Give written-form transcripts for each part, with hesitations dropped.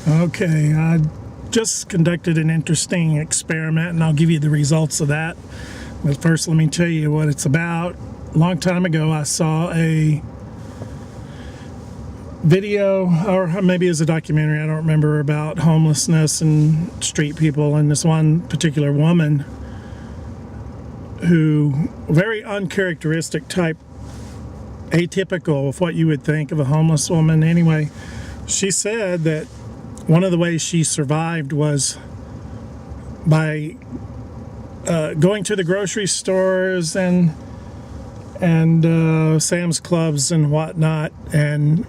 Okay, I just conducted an interesting experiment, and I'll give you the results of that. But first, let me tell you what it's about. A long time ago, I saw a video, or maybe it was a documentary, I don't remember, about homelessness and street people, and this one particular woman who, very uncharacteristic type, atypical of what you would think of a homeless woman. Anyway, she said that one of the ways she survived was by going to the grocery stores and Sam's Clubs and whatnot, and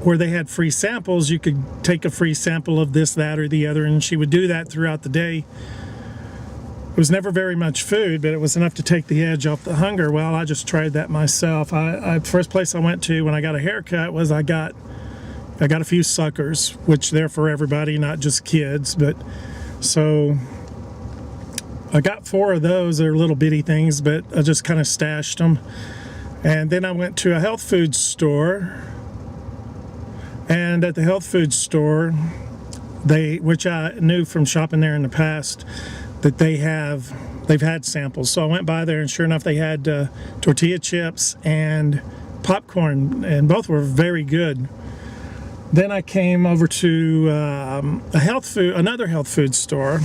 where they had free samples, you could take a free sample of this, that, or the other, and she would do that throughout the day. It was never very much food, but it was enough to take the edge off the hunger. Well, I just tried that myself. First place I went to when I got a haircut was I got a few suckers, which they're for everybody, not just kids. But so I got 4 of those. They're little bitty things, but I just kind of stashed them. And then I went to a health food store, and at the health food store, which I knew from shopping there in the past, that they've had samples. So I went by there, and sure enough, they had tortilla chips and popcorn, and both were very good. Then I came over to another health food store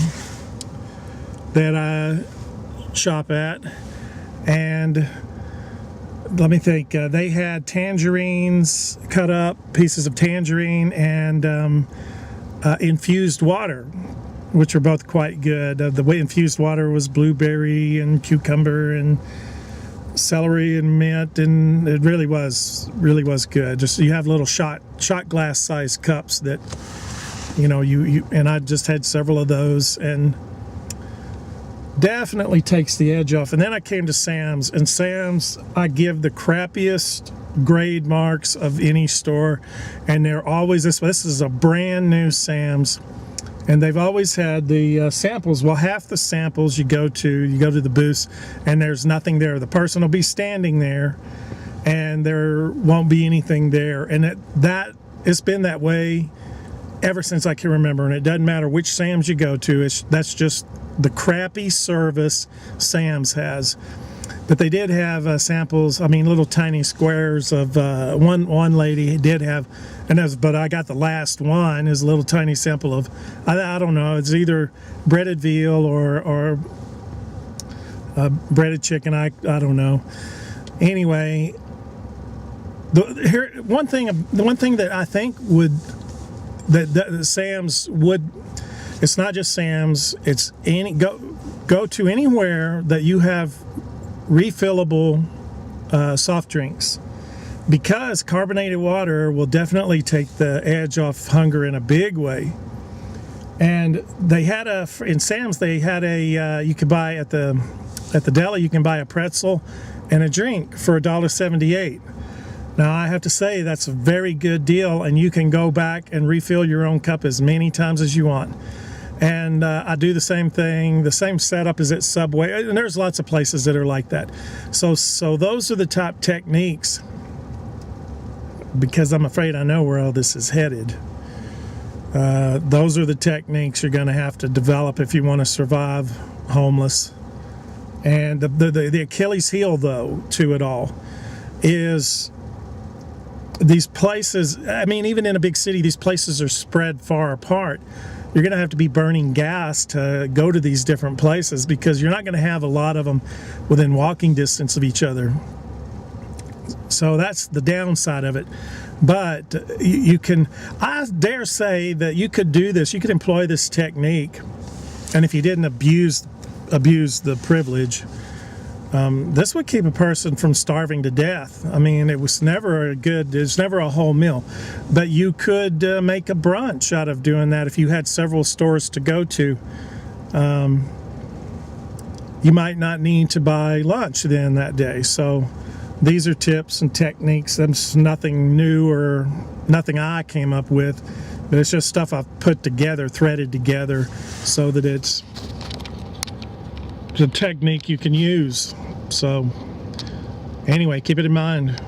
that I shop at, and let me think, they had tangerines, cut up pieces of tangerine, and infused water, which are both quite good. The way infused water was blueberry and cucumber and celery and mint, and it really was good. Just, you have little shot glass sized cups that, you know, you and I just had several of those, and definitely takes the edge off. And then I came to Sam's, and Sam's, I give the crappiest grade marks of any store, and they're always this is a brand new Sam's, and they've always had the samples. Well, half the samples you go to the booths, and there's nothing there. The person will be standing there, and there won't be anything there. And it's been that way ever since I can remember. And it doesn't matter which Sam's you go to. That's just the crappy service Sam's has. But they did have samples. I mean, little tiny squares of one lady did have, but I got the last one is a little tiny sample of, I don't know, it's either breaded veal or breaded chicken. I don't know. Anyway, the one thing that I think that Sam's would, it's not just Sam's, it's go to anywhere that you have refillable soft drinks, because carbonated water will definitely take the edge off hunger in a big way. And they had in Sam's, they had you could buy at the deli, you can buy a pretzel and a drink for $1.78. Now, I have to say that's a very good deal, and you can go back and refill your own cup as many times as you want. And I do the same thing, the same setup as at Subway, and there's lots of places that are like that. So those are the top techniques, because I'm afraid I know where all this is headed. Those are the techniques you're going to have to develop if you want to survive homeless. And the Achilles heel, though, to it all is these places. I mean, even in a big city, these places are spread far apart. You're going to have to be burning gas to go to these different places, because you're not going to have a lot of them within walking distance of each other. So that's the downside of it. But you can, I dare say that you could do this, you could employ this technique, and if you didn't abuse the privilege, this would keep a person from starving to death. I mean, it's never a whole meal, but you could make a brunch out of doing that if you had several stores to go to. You might not need to buy lunch then that day. So these are tips and techniques. That's nothing new or nothing I came up with, but it's just stuff I've put together, threaded together, so that it's a technique you can use. So anyway, keep it in mind.